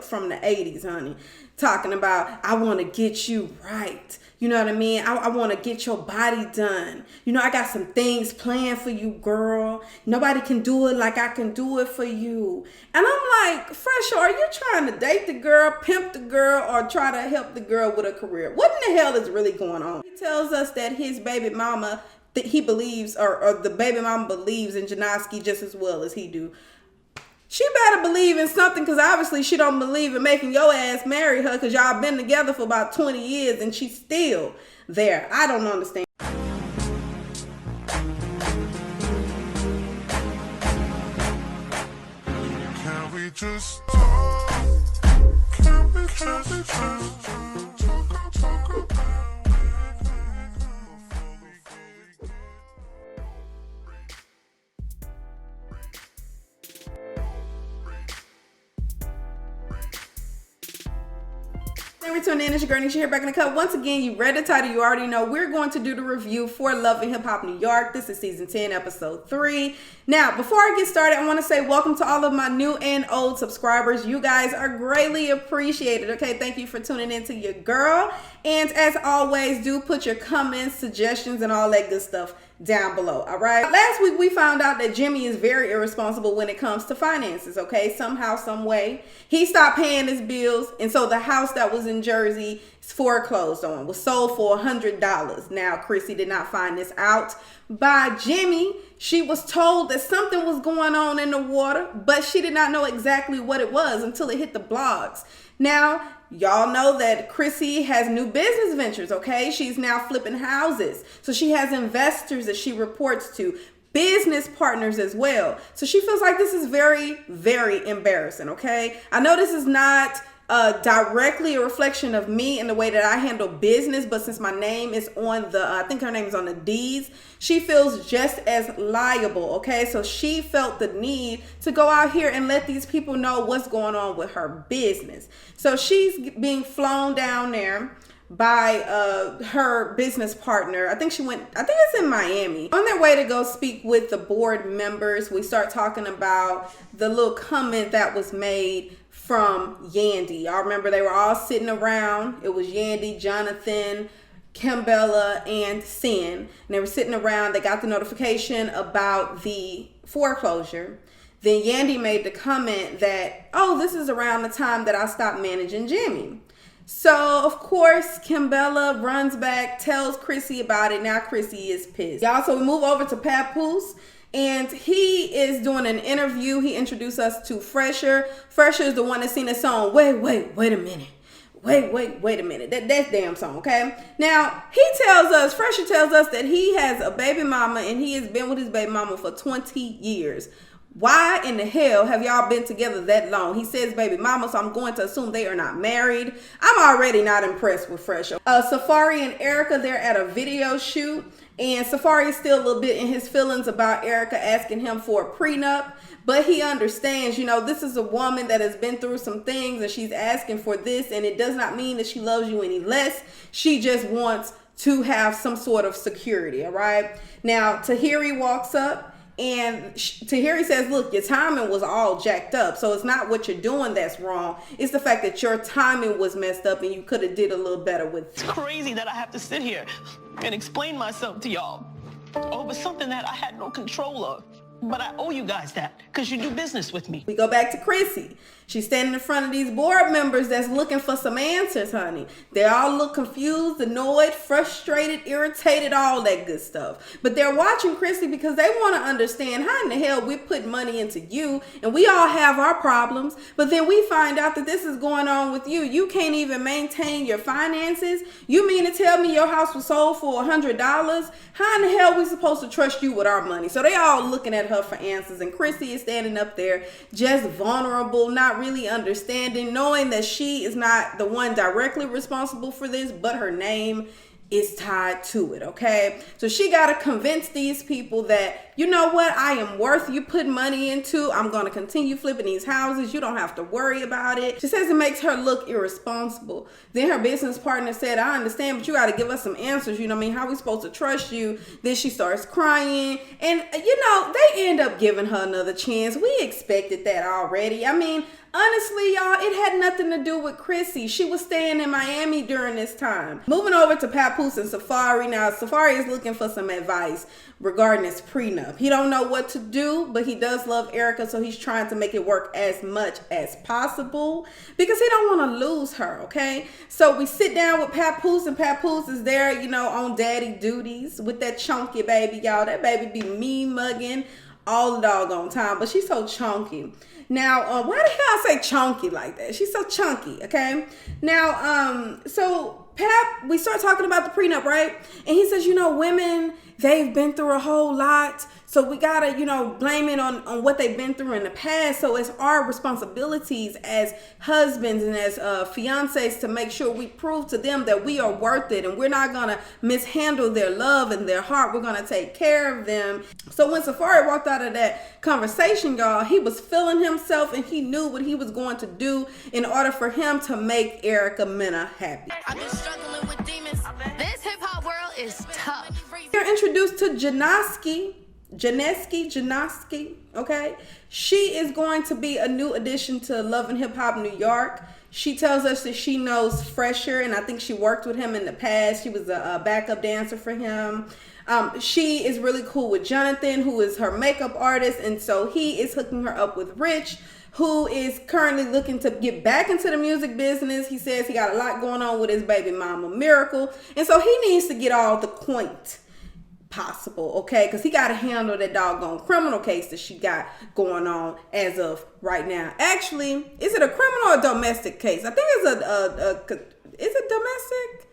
from the 80s, honey. Talking about, I want to get you right. You know what I mean? I want to get your body done. You know, I got some things planned for you, girl. Nobody can do it like I can do it for you. And I'm like, Fresher, are you trying to date the girl, pimp the girl, or try to help the girl with a career? What in the hell is really going on? He tells us that his baby mama, that he believes, or the baby mama believes in Janoski just as well as he do. She better believe in something, because obviously she don't believe in making your ass marry her, because y'all been together for about 20 years and she's still there. I don't understand. Can we just talk? Can we just talk about it? Return in, it's your girl Nisha here, back in the cup. Once again, you read the title, you already know we're going to do the review for Love and Hip Hop New York. This is season 10, episode 3. Now, before I get started, I want to say welcome to all of my new and old subscribers. You guys are greatly appreciated. Okay, thank you for tuning in to your girl. And as always, do put your comments, suggestions, and all that good stuff down below. All right. Last week we found out that Jimmy is very irresponsible when it comes to finances. Okay, somehow, some way he stopped paying his bills, and so the house that was in Jersey foreclosed on was sold for $100. Now Chrissy did not find this out by Jimmy. She was told that something was going on in the water, but she did not know exactly what it was until it hit the blogs. Now, y'all know that Chrissy has new business ventures, okay? She's now flipping houses. So she has investors that she reports to, business partners as well. So she feels like this is very, very embarrassing, okay? I know this is not directly a reflection of me and the way that I handle business, but since my name is on the, I think her name is on the deeds, she feels just as liable, okay? So she felt the need to go out here and let these people know what's going on with her business. So she's being flown down there by her business partner. I think it's in Miami. On their way to go speak with the board members, we start talking about the little comment that was made from Yandy. Y'all remember they were all sitting around. It was Yandy, Jonathan, Kimbella, and Sin. And they were sitting around. They got the notification about the foreclosure. Then Yandy made the comment that, oh, this is around the time that I stopped managing Jimmy. So, of course, Kimbella runs back, tells Chrissy about it. Now Chrissy is pissed. Y'all, so we move over to Papoose. And he is doing an interview. He introduced us to Fresher. Fresher is the one that sing the song, wait a minute. Wait a minute. That's damn song, okay? Now, Fresher tells us that he has a baby mama and he has been with his baby mama for 20 years. Why in the hell have y'all been together that long? He says baby mama, so I'm going to assume they are not married. I'm already not impressed with Fresher. Safari and Erica, they're at a video shoot. And Safari is still a little bit in his feelings about Erica asking him for a prenup. But he understands, you know, this is a woman that has been through some things and she's asking for this. And it does not mean that she loves you any less. She just wants to have some sort of security, all right? Now, Tahiri walks up. And Tahiri says, look, your timing was all jacked up. So it's not what you're doing that's wrong. It's the fact that your timing was messed up and you could have did a little better with it. It's crazy that I have to sit here and explain myself to y'all over something that I had no control of. But I owe you guys that because you do business with me. We go back to Chrissy. She's standing in front of these board members that's looking for some answers, honey. They all look confused, annoyed, frustrated, irritated, all that good stuff. But they're watching Chrissy because they want to understand how in the hell we put money into you and we all have our problems. But then we find out that this is going on with you. You can't even maintain your finances. You mean to tell me your house was sold for $100? How in the hell are we supposed to trust you with our money? So they all looking at her for answers, and Chrissy is standing up there just vulnerable, not really understanding, knowing that she is not the one directly responsible for this, but her name is tied to it, okay? So she got to convince these people that you know what, I am worth you putting money into. I'm going to continue flipping these houses. You don't have to worry about it. She says it makes her look irresponsible. Then her business partner said, I understand, but you got to give us some answers. You know what I mean? How are we supposed to trust you? Then she starts crying. And, you know, they end up giving her another chance. We expected that already. I mean, honestly, y'all, it had nothing to do with Chrissy. She was staying in Miami during this time. Moving over to Papoose and Safari. Now, Safari is looking for some advice regarding his prenup. He don't know what to do, but he does love Erica, so he's trying to make it work as much as possible because he don't want to lose her, okay? So we sit down with Papoose, and Papoose is there, you know, on daddy duties with that chunky baby, y'all. That baby be mean mugging all the doggone time, but she's so chunky. Now, why the hell I say chunky like that? She's so chunky, okay? Now, so Pap, we start talking about the prenup, right? And he says, you know, women, they've been through a whole lot. So we gotta, you know, blame it on what they've been through in the past. So it's our responsibilities as husbands and as fiancés to make sure we prove to them that we are worth it, and we're not gonna mishandle their love and their heart. We're gonna take care of them. So when Safari walked out of that conversation, y'all, he was feeling himself, and he knew what he was going to do in order for him to make Erica Mena happy. I've been struggling with demons. This hip hop world is tough. You're introduced to Janeski, okay? She is going to be a new addition to Love and Hip Hop New York. She tells us that she knows Fresher, and I think she worked with him in the past. She was a backup dancer for him. She is really cool with Jonathan, who is her makeup artist, and so he is hooking her up with Rich, who is currently looking to get back into the music business. He says he got a lot going on with his baby mama, Miracle, and so he needs to get all the coin possible, okay? Because he got to handle that doggone criminal case that she got going on as of right now. Actually, is it a criminal or a domestic case? I think it's is it domestic?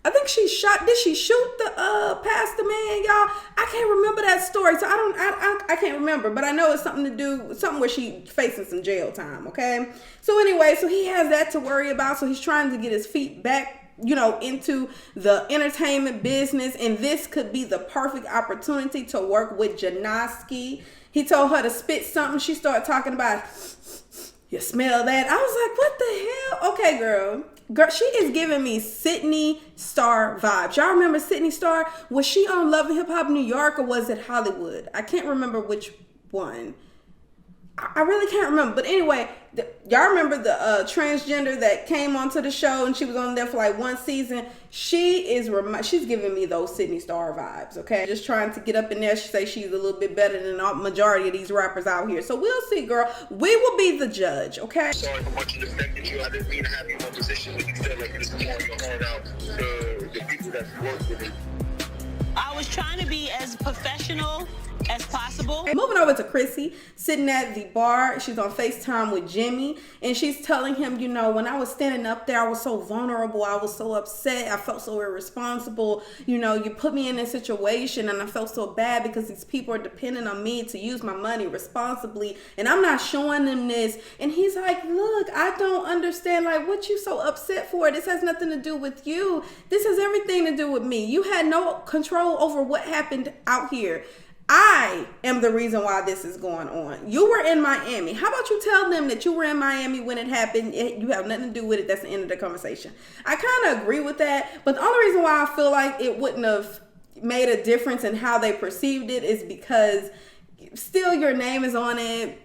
I think she shot. Did she shoot the pastor man, y'all? I can't remember that story, so I can't remember. But I know it's something where she facing some jail time. Okay. So anyway, so he has that to worry about. So he's trying to get his feet back, you know, into the entertainment business, and this could be the perfect opportunity to work with Janoski. He told her to spit something. She started talking about, you smell that? I was like, what the hell? Okay, girl, she is giving me Sydney Star vibes. Y'all remember Sydney Star? Was she on Love and Hip Hop New York, or was it Hollywood? I can't remember which one. I really can't remember. But anyway, y'all remember the transgender that came onto the show, and she was on there for like one season? She's giving me those Sydney Star vibes, okay? Just trying to get up in there. She say she's a little bit better than the majority of these rappers out here. So we'll see, girl. We will be the judge, okay? Sorry for much of defending you. I didn't mean to have you in a position where you feel like you're pouring your heart out to the people that you work with. I was trying to be as professional as possible. Moving over to Chrissy, sitting at the bar. She's on FaceTime with Jimmy, and she's telling him, you know, when I was standing up there, I was so vulnerable. I was so upset. I felt so irresponsible. You know, you put me in this situation, and I felt so bad because these people are depending on me to use my money responsibly, and I'm not showing them this. And he's like, look, I don't understand. Like, what you so upset for? This has nothing to do with you. This has everything to do with me. You had no control over what happened out here. I am the reason why this is going on. You were in Miami. How about you tell them that you were in Miami when it happened? You have nothing to do with it. That's the end of the conversation. I kind of agree with that. But the only reason why I feel like it wouldn't have made a difference in how they perceived it is because still your name is on it.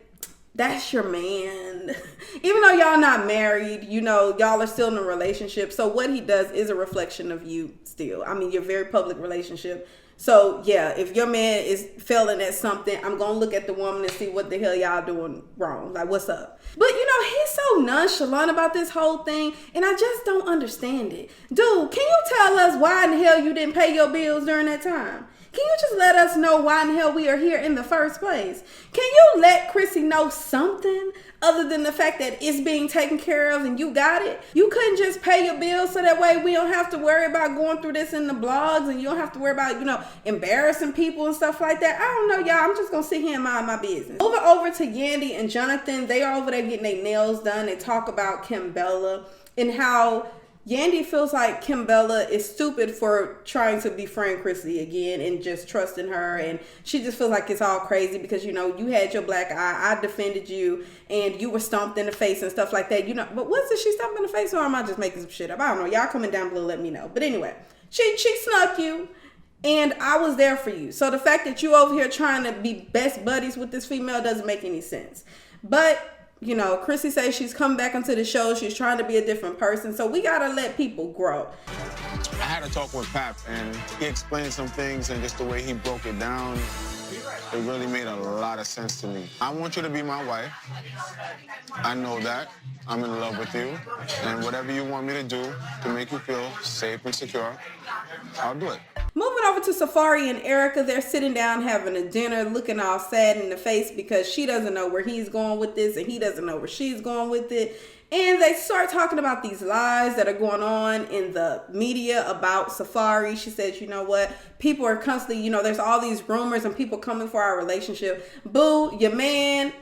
That's your man. Even though y'all not married, you know, y'all are still in a relationship. So what he does is a reflection of you still. I mean, your very public relationship. So yeah, if your man is failing at something, I'm gonna look at the woman and see what the hell y'all doing wrong. Like, what's up? But you know, he's so nonchalant about this whole thing, and I just don't understand it. Dude, can you tell us why in the hell you didn't pay your bills during that time? Can you just let us know why in the hell we are here in the first place? Can you let Chrissy know something other than the fact that it's being taken care of and you got it? You couldn't just pay your bills so that way we don't have to worry about going through this in the blogs, and you don't have to worry about, you know, embarrassing people and stuff like that. I don't know, y'all. I'm just going to sit here and mind my business. Over to Yandy and Jonathan. They are over there getting their nails done. They talk about Kimbella and how Yandy feels like Kimbella is stupid for trying to befriend Chrissy again and just trusting her, and she just feels like it's all crazy because, you know, you had your black eye, I defended you, and you were stomped in the face and stuff like that, you know. But was it she stomped in the face, or am I just making some shit up? I don't know. Y'all comment down below, let me know. But anyway, she snuck you, and I was there for you. So the fact that you over here trying to be best buddies with this female doesn't make any sense. But you know, Chrissy says she's come back into the show. She's trying to be a different person. So we got to let people grow. I had a talk with Pap, and he explained some things, and just the way he broke it down, it really made a lot of sense to me. I want you to be my wife. I know that. I'm in love with you. And whatever you want me to do to make you feel safe and secure, I'll do it. Moving over to Safari and Erica, they're sitting down having a dinner, looking all sad in the face because she doesn't know where he's going with this and he doesn't know where she's going with it. And they start talking about these lies that are going on in the media about Safari. She says, you know what? People are constantly, you know, there's all these rumors and people coming for our relationship. Boo, your man.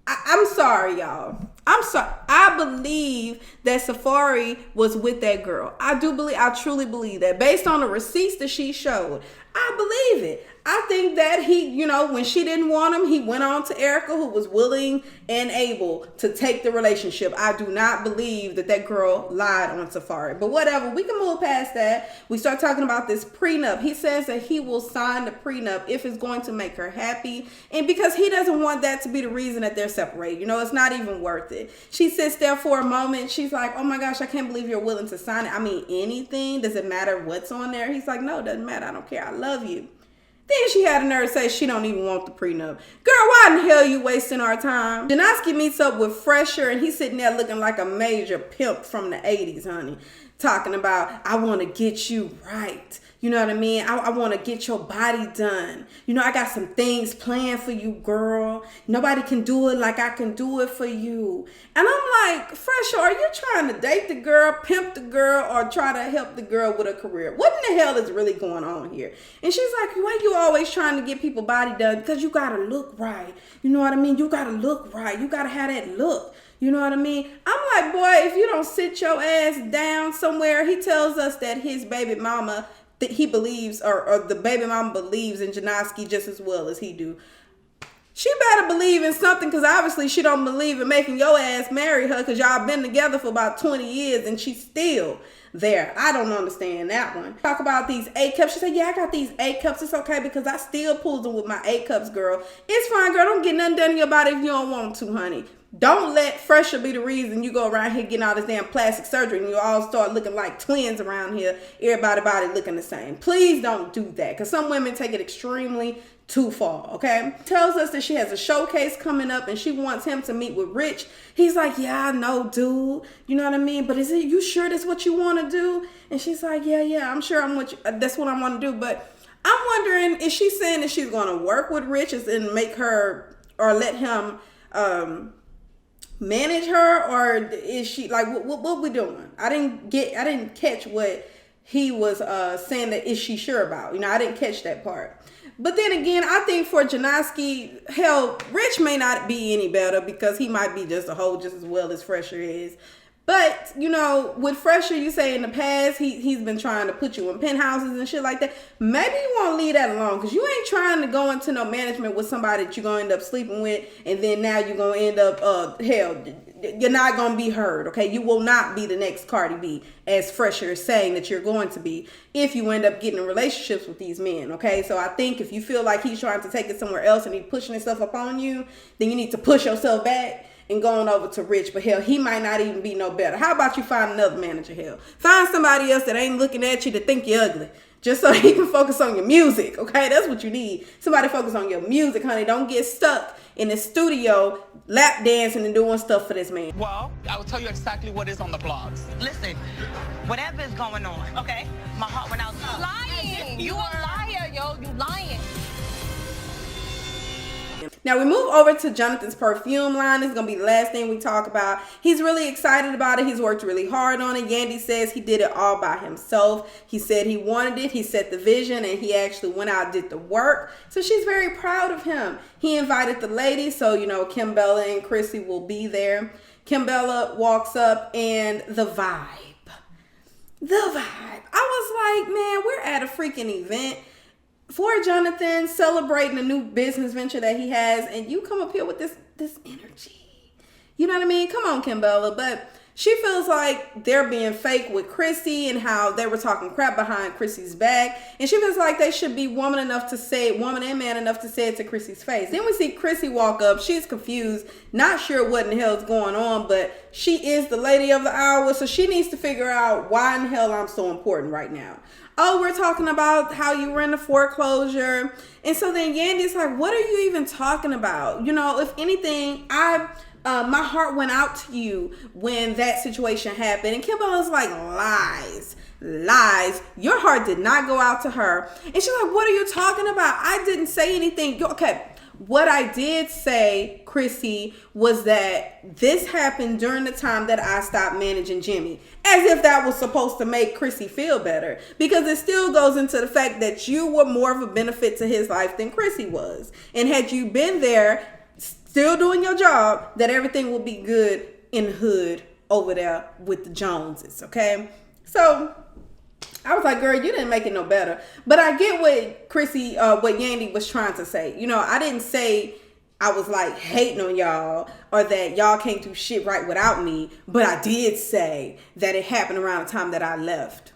I'm sorry, y'all. I'm sorry. I believe that Safari was with that girl. I truly believe that. Based on the receipts that she showed, I believe it. I think that he, you know, when she didn't want him, he went on to Erica, who was willing and able to take the relationship. I do not believe that that girl lied on Safari. But whatever, we can move past that. We start talking about this prenup. He says that he will sign the prenup if it's going to make her happy. And because he doesn't want that to be the reason that they're separated. You know, it's not even worth it. She sits there for a moment. She's like, oh my gosh, I can't believe you're willing to sign it. I mean, anything? Does it matter what's on there? He's like, no, it doesn't matter. I don't care. I love you. Then she had a nerve to say she don't even want the prenup. Girl, why in the hell you wasting our time? Janoski meets up with Fresher, and he's sitting there looking like a major pimp from the 80s, honey. Talking about, I want to get you right. You know what I mean? I want to get your body done. You know, I got some things planned for you, girl. Nobody can do it like I can do it for you. And I'm like, Fresher, are you trying to date the girl, pimp the girl, or try to help the girl with a career? What in the hell is really going on here? And she's like, why you always trying to get people body done? Because you got to look right. You know what I mean? You got to look right. You got to have that look. You know what I mean? I'm like, boy, if you don't sit your ass down somewhere, he tells us that his baby mama, that he believes, or the baby mama believes in Janoski just as well as he do. She better believe in something, because obviously she don't believe in making your ass marry her, because y'all been together for about 20 years and she's still there. I don't understand that one. Talk about these 8 cups. She said, yeah, I got these 8 cups. It's okay because I still pulled them with my 8 cups, girl. It's fine, girl. Don't get nothing done in your body if you don't want to, honey. Don't let Fresher be the reason you go around here getting all this damn plastic surgery and you all start looking like twins around here. Everybody body looking the same. Please don't do that, because some women take it extremely too far, okay? Tells us that she has a showcase coming up and she wants him to meet with Rich. He's like, yeah, I know, dude. You know what I mean? But is it, you sure that's what you want to do? And she's like, yeah, I'm sure that's what I want to do. But I'm wondering, is she saying that she's going to work with Rich and make her, or let him manage her, or is she like, what we doing? I didn't catch what he was saying that is she sure about. You know, I didn't catch that part. But then again, I think for Janoski, hell, Rich may not be any better because he might be just a hoe just as well as Fresher is. But, you know, with Fresher, you say in the past, he's been trying to put you in penthouses and shit like that. Maybe you want to leave that alone, because you ain't trying to go into no management with somebody that you're going to end up sleeping with, and then now you're going to end up, hell, you're not going to be heard, okay? You will not be the next Cardi B, as Fresher is saying that you're going to be, if you end up getting in relationships with these men, okay? So I think if you feel like he's trying to take it somewhere else and he's pushing himself up on you, then you need to push yourself back and going over to Rich. But hell, he might not even be no better. How about you find another manager? Hell, find somebody else that ain't looking at you to think you're ugly, just so he can focus on your music, okay? That's what you need. Somebody focus on your music, honey. Don't get stuck in the studio lap dancing and doing stuff for this man. Well, I will tell you exactly what is on the blogs. Listen, whatever is going on, okay? My heart went out. Lying. You a liar, yo. You lying. Now we move over to Jonathan's perfume line. This is going to be the last thing we talk about. He's really excited about it. He's worked really hard on it. Yandy says he did it all by himself. He said he wanted it. He set the vision and he actually went out and did the work. So she's very proud of him. He invited the ladies. So, you know, Kimbella and Chrissy will be there. Kimbella walks up and the vibe. the vibe. I was like, man, we're at a freaking event for Jonathan celebrating a new business venture that he has, and you come up here with this energy. You know what I mean? Come on, Kimbella. But she feels like they're being fake with Chrissy and how they were talking crap behind Chrissy's back. And she feels like they should be woman and man enough to say it to Chrissy's face. Then we see Chrissy walk up. She's confused, not sure what in the hell is going on, but she is the lady of the hour, so she needs to figure out why in the hell I'm so important right now. Oh, we're talking about how you were in the foreclosure. And so then Yandy's like, what are you even talking about? You know, if anything, my heart went out to you when that situation happened. And Kimbella's like, lies. Your heart did not go out to her. And she's like, what are you talking about? I didn't say anything. Okay, what I did say, Chrissy, was that this happened during the time that I stopped managing Jimmy. As if that was supposed to make Chrissy feel better. Because it still goes into the fact that you were more of a benefit to his life than Chrissy was. And had you been there, still doing your job, that everything will be good in the hood over there with the Joneses, okay? So I was like, girl, you didn't make it no better. But I get what Chrissy, what Yandy was trying to say. You know, I didn't say I was like hating on y'all or that y'all can't do shit right without me. But I did say that it happened around the time that I left.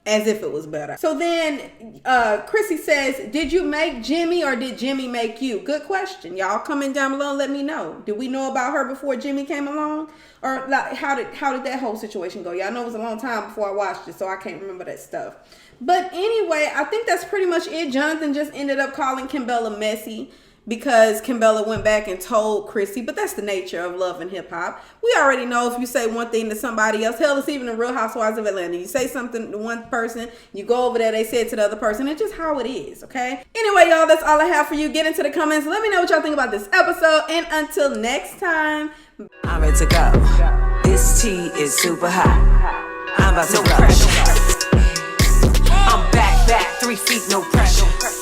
As if it was better. So then Chrissy says, did you make Jimmy or did Jimmy make you? Good question. Y'all comment down below and let me know. Did we know about her before Jimmy came along? Or like, how did that whole situation go? Y'all know it was a long time before I watched it, so I can't remember that stuff. But anyway, I think that's pretty much it. Jonathan just ended up calling Kimbella messy because Kimbella went back and told Chrissy, but that's the nature of love and hip hop. We already know if you say one thing to somebody else, hell, it's even the Real Housewives of Atlanta. You say something to one person, you go over there, they say it to the other person. It's just how it is, okay? Anyway, y'all, that's all I have for you. Get into the comments. Let me know what y'all think about this episode. And until next time, I'm ready to go. This tea is super hot. I'm about to rush. I'm back, 3 feet, no pressure.